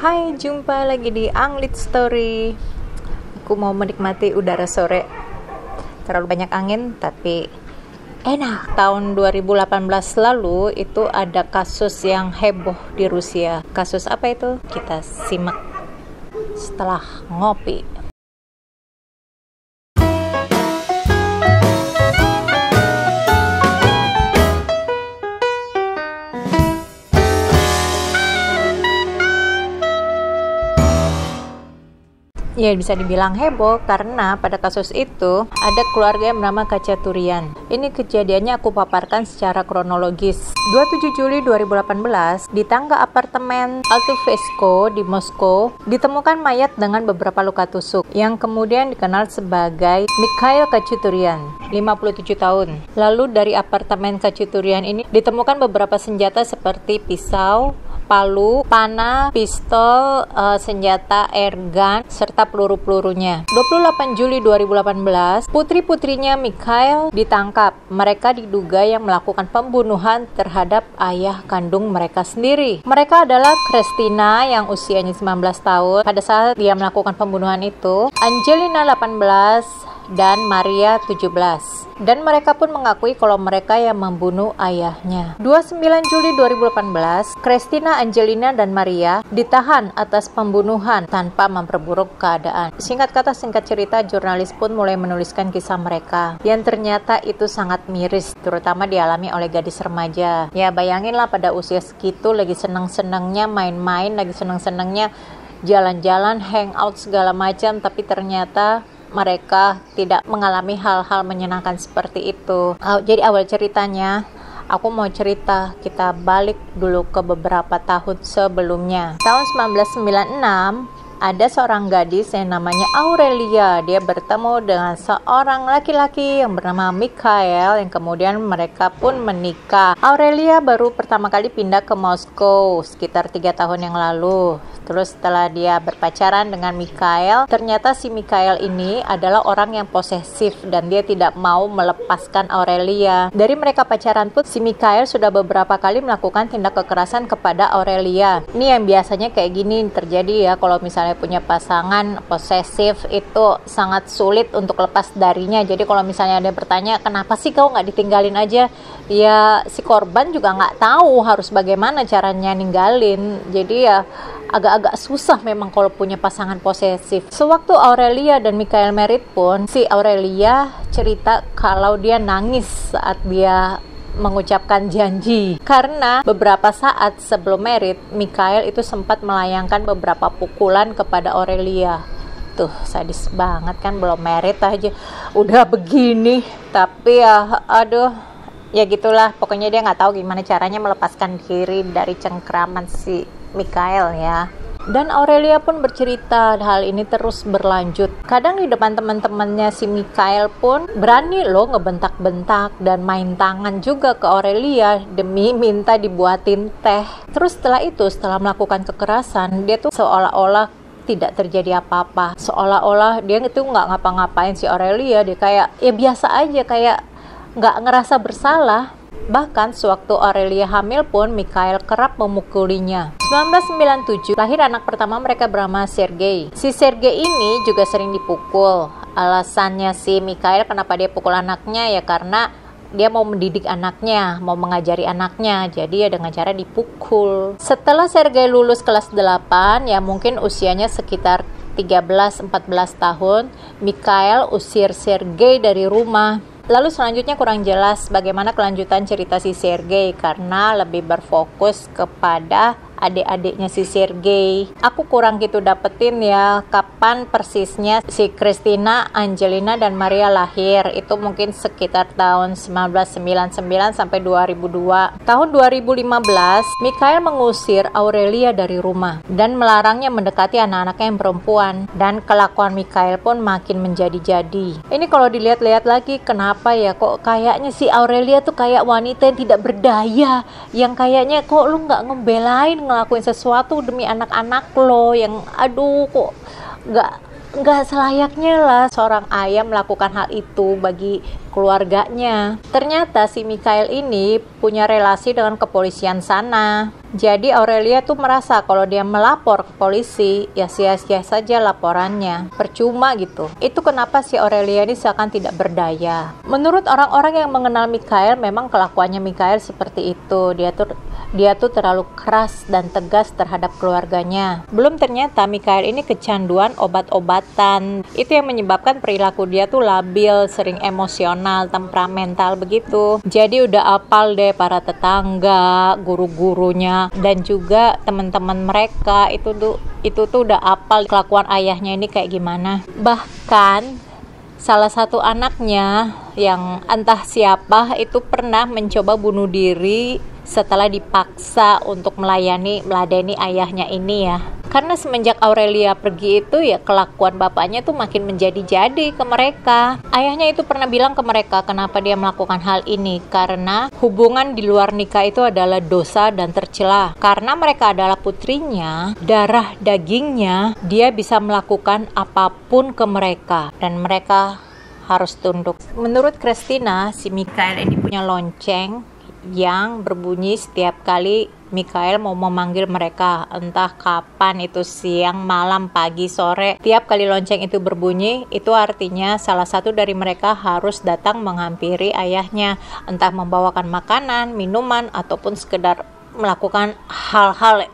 Hai, jumpa lagi di Anglit Story. Aku mau menikmati udara sore. Terlalu banyak angin, tapi enak. Tahun 2018 lalu itu ada kasus yang heboh di Rusia. Kasus apa itu? Kita simak setelah ngopi. Ya, bisa dibilang heboh karena pada kasus itu ada keluarga yang bernama Khachaturian. Ini kejadiannya aku paparkan secara kronologis. 27 Juli 2018, di tangga apartemen Altufesko di Moskow, ditemukan mayat dengan beberapa luka tusuk yang kemudian dikenal sebagai Mikhail Khachaturian, 57 tahun. Lalu dari apartemen Khachaturian ini ditemukan beberapa senjata seperti pisau, palu, panah, pistol, senjata airgun, serta peluru-pelurunya. 28 Juli 2018, putri-putrinya Mikhail ditangkap. Mereka diduga yang melakukan pembunuhan terhadap ayah kandung mereka sendiri. Mereka adalah Kristina yang usianya 19 tahun pada saat dia melakukan pembunuhan itu, Angelina 18, dan Maria 17. Dan mereka pun mengakui kalau mereka yang membunuh ayahnya. 29 Juli 2018, Kristina, Angelina, dan Maria ditahan atas pembunuhan tanpa memperburuk keadaan. Singkat kata singkat cerita, jurnalis pun mulai menuliskan kisah mereka yang ternyata itu sangat miris, terutama dialami oleh gadis remaja. Ya bayanginlah pada usia segitu lagi seneng-senengnya main-main, lagi seneng-senengnya jalan-jalan, hangout segala macam, tapi ternyata mereka tidak mengalami hal-hal menyenangkan seperti itu. Jadi awal ceritanya, aku mau cerita, kita balik dulu ke beberapa tahun sebelumnya. Tahun 1996, ada seorang gadis yang namanya Aurelia. Dia bertemu dengan seorang laki-laki yang bernama Mikhail, yang kemudian mereka pun menikah. Aurelia baru pertama kali pindah ke Moskow sekitar 3 tahun yang lalu. Terus setelah dia berpacaran dengan Mikhail, ternyata si Mikhail ini adalah orang yang posesif dan dia tidak mau melepaskan Aurelia. Dari mereka pacaran pun, si Mikhail sudah beberapa kali melakukan tindak kekerasan kepada Aurelia. Ini yang biasanya kayak gini terjadi ya, kalau misalnya punya pasangan posesif itu sangat sulit untuk lepas darinya. Jadi kalau misalnya ada yang bertanya, kenapa sih kau nggak ditinggalin aja? Ya si korban juga nggak tahu harus bagaimana caranya ninggalin. Jadi ya agak-agak susah memang kalau punya pasangan posesif. Sewaktu Aurelia dan Mikhail married pun, si Aurelia cerita kalau dia nangis saat dia mengucapkan janji. Karena beberapa saat sebelum married, Mikhail itu sempat melayangkan beberapa pukulan kepada Aurelia. Tuh, sadis banget kan, belum married aja udah begini. Tapi ya, aduh, ya gitulah. Pokoknya dia nggak tahu gimana caranya melepaskan diri dari cengkraman si Mikhail ya. Dan Aurelia pun bercerita hal ini terus berlanjut. Kadang di depan teman-temannya si Mikhail pun berani loh ngebentak-bentak dan main tangan juga ke Aurelia demi minta dibuatin teh. Terus setelah itu, setelah melakukan kekerasan, dia tuh seolah-olah tidak terjadi apa-apa. Seolah-olah dia itu nggak ngapa-ngapain si Aurelia. Dia kayak ya biasa aja, kayak nggak ngerasa bersalah. Bahkan sewaktu Aurelia hamil pun Mikhail kerap memukulinya. 1997 lahir anak pertama mereka bernama Sergei. Si Sergei ini juga sering dipukul. Alasannya si Mikhail kenapa dia pukul anaknya ya karena dia mau mendidik anaknya, mau mengajari anaknya. Jadi ya dengan cara dipukul. Setelah Sergei lulus kelas 8, ya mungkin usianya sekitar 13-14 tahun, Mikhail usir Sergei dari rumah. Lalu selanjutnya kurang jelas bagaimana kelanjutan cerita si Sergei karena lebih berfokus kepada adik-adiknya si Sergei. Aku kurang gitu dapetin ya kapan persisnya si Kristina, Angelina, dan Maria lahir. Itu mungkin sekitar tahun 1999 sampai 2002. Tahun 2015, Mikhail mengusir Aurelia dari rumah dan melarangnya mendekati anak-anaknya yang perempuan. Dan kelakuan Mikhail pun makin menjadi-jadi. Ini kalau dilihat-lihat lagi, kenapa ya kok kayaknya si Aurelia tuh kayak wanita yang tidak berdaya, yang kayaknya kok lu nggak ngebelain ngelakuin sesuatu demi anak-anak lo, yang aduh kok nggak selayaknya lah seorang ayah melakukan hal itu bagi keluarganya. Ternyata si Mikhail ini punya relasi dengan kepolisian sana. Jadi Aurelia tuh merasa kalau dia melapor ke polisi, ya sia-sia saja laporannya. Percuma gitu. Itu kenapa si Aurelia ini seakan tidak berdaya. Menurut orang-orang yang mengenal Mikhail, memang kelakuannya Mikhail seperti itu. Dia tuh terlalu keras dan tegas terhadap keluarganya. Belum ternyata Mikhail ini kecanduan obat-obatan. Itu yang menyebabkan perilaku dia tuh labil, sering emosional, temperamental begitu. Jadi udah apal deh para tetangga, guru-gurunya, dan juga teman-teman mereka itu tuh udah apal kelakuan ayahnya ini kayak gimana. Bahkan salah satu anaknya yang entah siapa itu pernah mencoba bunuh diri setelah dipaksa untuk meladeni ayahnya ini ya. Karena semenjak Aurelia pergi itu ya kelakuan bapaknya tuh makin menjadi-jadi ke mereka. Ayahnya itu pernah bilang ke mereka kenapa dia melakukan hal ini. Karena hubungan di luar nikah itu adalah dosa dan tercela. Karena mereka adalah putrinya, darah dagingnya, dia bisa melakukan apapun ke mereka. Dan mereka harus tunduk. Menurut Christina, si Mikhail ini punya lonceng yang berbunyi setiap kali Mikhail mau memanggil mereka, entah kapan itu, siang, malam, pagi, sore. Tiap kali lonceng itu berbunyi, itu artinya salah satu dari mereka harus datang menghampiri ayahnya, entah membawakan makanan, minuman, ataupun sekedar melakukan hal-hal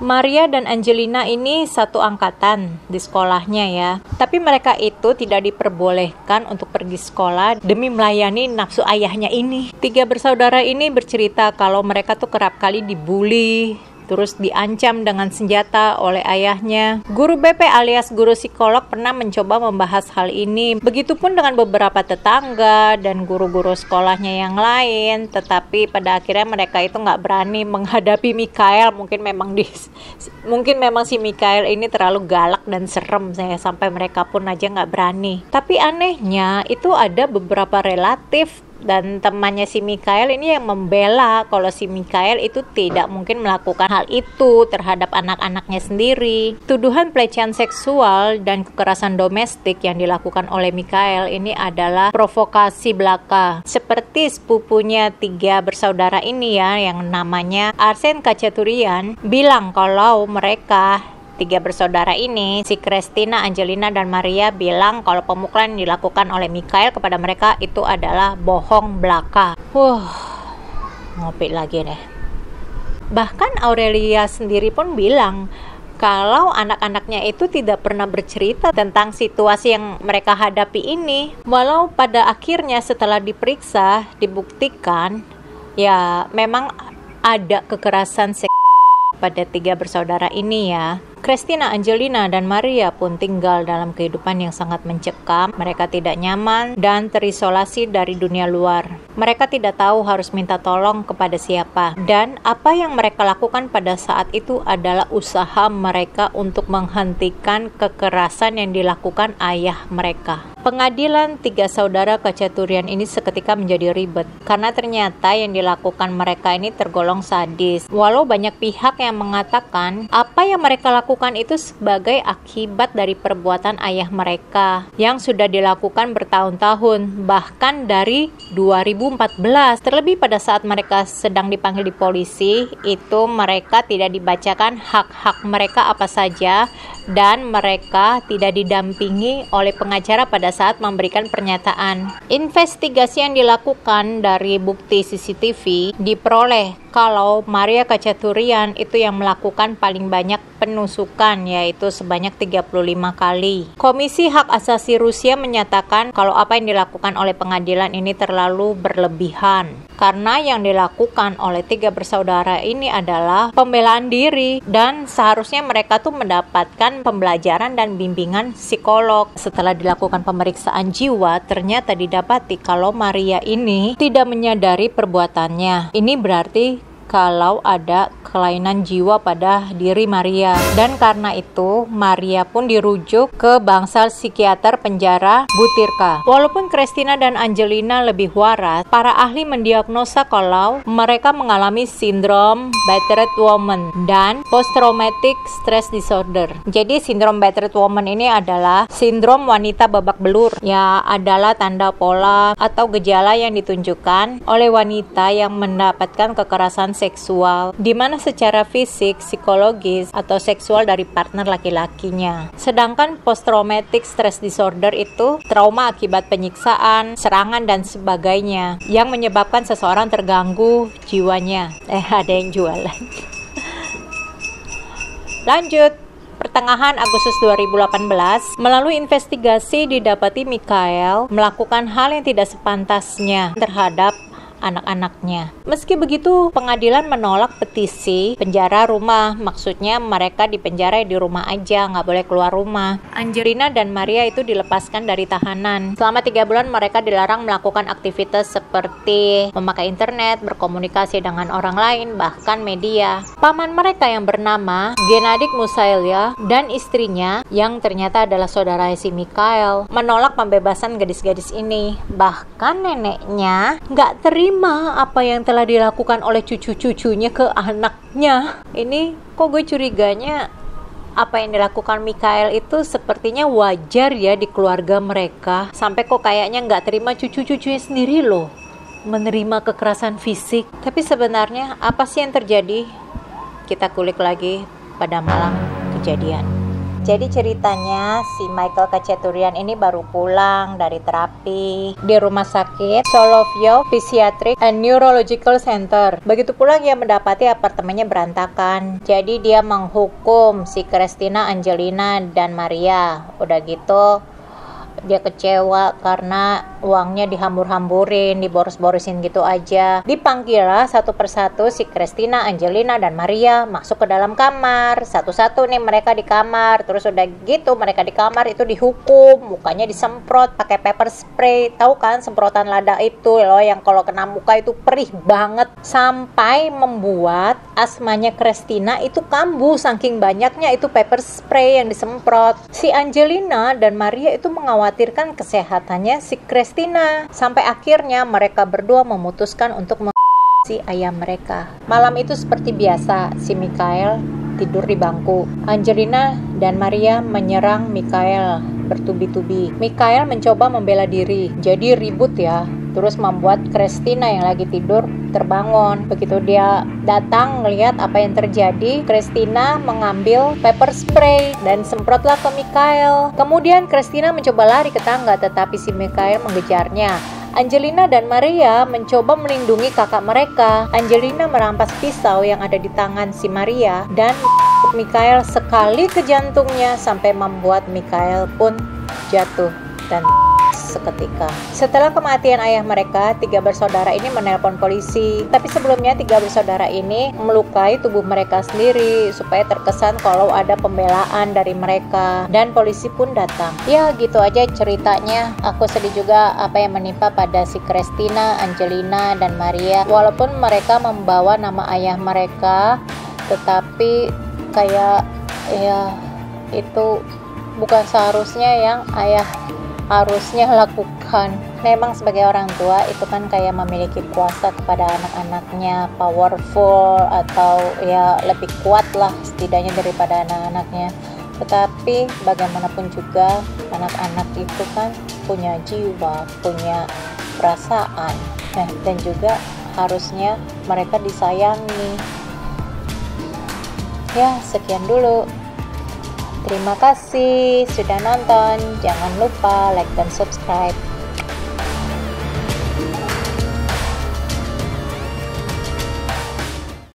Maria dan Angelina ini satu angkatan di sekolahnya ya. Tapi mereka itu tidak diperbolehkan untuk pergi sekolah demi melayani nafsu ayahnya ini. 3 bersaudara ini bercerita kalau mereka tuh kerap kali dibully, terus diancam dengan senjata oleh ayahnya. Guru BP alias guru psikolog pernah mencoba membahas hal ini. Begitupun dengan beberapa tetangga dan guru-guru sekolahnya yang lain. Tetapi pada akhirnya mereka itu nggak berani menghadapi Mikhail. Mungkin memang si Mikhail ini terlalu galak dan serem sampai mereka pun aja nggak berani. Tapi anehnya itu ada beberapa relatif dan temannya si Mikhail ini yang membela kalau si Mikhail itu tidak mungkin melakukan hal itu terhadap anak-anaknya sendiri. Tuduhan pelecehan seksual dan kekerasan domestik yang dilakukan oleh Mikhail ini adalah provokasi belaka. Seperti sepupunya 3 bersaudara ini ya, yang namanya Arsen Khachaturian, bilang kalau mereka 3 bersaudara ini, si Christina, Angelina, dan Maria bilang kalau pemukulan yang dilakukan oleh Mikhail kepada mereka itu adalah bohong belaka. Ngopi lagi deh. Bahkan Aurelia sendiri pun bilang kalau anak-anaknya itu tidak pernah bercerita tentang situasi yang mereka hadapi ini. Walau pada akhirnya setelah diperiksa, dibuktikan ya memang ada kekerasan pada 3 bersaudara ini ya. Christina, Angelina, dan Maria pun tinggal dalam kehidupan yang sangat mencekam. Mereka tidak nyaman dan terisolasi dari dunia luar. Mereka tidak tahu harus minta tolong kepada siapa. Dan apa yang mereka lakukan pada saat itu adalah usaha mereka untuk menghentikan kekerasan yang dilakukan ayah mereka. Pengadilan 3 saudara Khachaturian ini seketika menjadi ribet. Karena ternyata yang dilakukan mereka ini tergolong sadis. Walau banyak pihak yang mengatakan apa yang mereka lakukan itu sebagai akibat dari perbuatan ayah mereka yang sudah dilakukan bertahun-tahun, bahkan dari 2014. Terlebih pada saat mereka sedang dipanggil di polisi, itu mereka tidak dibacakan hak-hak mereka apa saja dan mereka tidak didampingi oleh pengacara pada saat memberikan pernyataan. Investigasi yang dilakukan dari bukti CCTV diperoleh kalau Maria Khachaturian itu yang melakukan paling banyak penusukan, yaitu sebanyak 35 kali. Komisi Hak Asasi Rusia menyatakan kalau apa yang dilakukan oleh pengadilan ini terlalu berlebihan. Karena yang dilakukan oleh 3 bersaudara ini adalah pembelaan diri dan seharusnya mereka tuh mendapatkan pembelajaran dan bimbingan psikolog. Setelah dilakukan pemeriksaan jiwa, ternyata didapati kalau Maria ini tidak menyadari perbuatannya. Ini berarti kalau ada kelainan jiwa pada diri Maria. Dan karena itu, Maria pun dirujuk ke bangsal psikiater penjara Butyrka. Walaupun Christina dan Angelina lebih waras, para ahli mendiagnosa kalau mereka mengalami sindrom battered woman dan post-traumatic stress disorder. Jadi sindrom battered woman ini adalah sindrom wanita babak belur. Ya, adalah tanda pola atau gejala yang ditunjukkan oleh wanita yang mendapatkan kekerasan seksual, di mana secara fisik, psikologis, atau seksual dari partner laki-lakinya. Sedangkan post-traumatic stress disorder itu trauma akibat penyiksaan, serangan, dan sebagainya yang menyebabkan seseorang terganggu jiwanya. Ada yang jualan. Lanjut. Pertengahan Agustus 2018, melalui investigasi didapati Mikhail melakukan hal yang tidak sepantasnya terhadap anak-anaknya. Meski begitu, pengadilan menolak petisi penjara rumah. Maksudnya mereka dipenjara di rumah aja, nggak boleh keluar rumah. Angelina dan Maria itu dilepaskan dari tahanan. Selama 3 bulan mereka dilarang melakukan aktivitas seperti memakai internet, berkomunikasi dengan orang lain, bahkan media. Paman mereka yang bernama Gennady Musailya dan istrinya, yang ternyata adalah saudara si Mikhail, menolak pembebasan gadis-gadis ini. Bahkan neneknya nggak terima apa yang telah dilakukan oleh cucu-cucunya ke anaknya. Ini kok gue curiganya apa yang dilakukan Mikhail itu sepertinya wajar ya di keluarga mereka. Sampai kok kayaknya nggak terima cucu-cucunya sendiri loh menerima kekerasan fisik. Tapi sebenarnya apa sih yang terjadi? Kita kulik lagi pada malam kejadian. Jadi ceritanya si Michael Khachaturian ini baru pulang dari terapi di rumah sakit Solovyev Psychiatric and Neurological Center. Begitu pulang ia mendapati apartemennya berantakan. Jadi dia menghukum si Christina, Angelina, dan Maria. Udah gitu dia kecewa karena uangnya dihambur-hamburin, diboros-borosin gitu aja. Dipanggillah satu persatu si Christina, Angelina, dan Maria masuk ke dalam kamar. Satu-satu nih mereka di kamar. Terus udah gitu mereka di kamar itu dihukum, mukanya disemprot pakai pepper spray. Tahu kan semprotan lada itu loh yang kalau kena muka itu perih banget. Sampai membuat asmanya Christina itu kambuh saking banyaknya itu pepper spray yang disemprot. Si Angelina dan Maria itu mengkhawatirkan kesehatannya si Christina. Sampai akhirnya mereka berdua memutuskan untuk si ayah mereka. Malam itu seperti biasa, si Mikhail tidur di bangku. Angelina dan Maria menyerang Mikhail bertubi-tubi. Mikhail mencoba membela diri, jadi ribut ya. Terus membuat Christina yang lagi tidur terbangun. Begitu dia datang ngelihat apa yang terjadi, Christina mengambil pepper spray dan semprotlah ke Mikhail. Kemudian Christina mencoba lari ke tangga, tetapi si Mikhail mengejarnya. Angelina dan Maria mencoba melindungi kakak mereka. Angelina merampas pisau yang ada di tangan si Maria dan Mikhail sekali ke jantungnya sampai membuat Mikhail pun jatuh dan seketika. Setelah kematian ayah mereka, 3 bersaudara ini menelpon polisi. Tapi sebelumnya 3 bersaudara ini melukai tubuh mereka sendiri supaya terkesan kalau ada pembelaan dari mereka. Dan polisi pun datang. Ya gitu aja ceritanya. Aku sedih juga apa yang menimpa pada si Christina, Angelina, dan Maria. Walaupun mereka membawa nama ayah mereka, tetapi kayak ya itu bukan seharusnya yang ayah harusnya lakukan. Memang sebagai orang tua itu kan kayak memiliki kuasa kepada anak-anaknya, powerful atau ya lebih kuat lah setidaknya daripada anak-anaknya. Tetapi bagaimanapun juga anak-anak itu kan punya jiwa, punya perasaan, dan juga harusnya mereka disayangi. Ya, sekian dulu. Terima kasih sudah nonton. Jangan lupa like dan subscribe.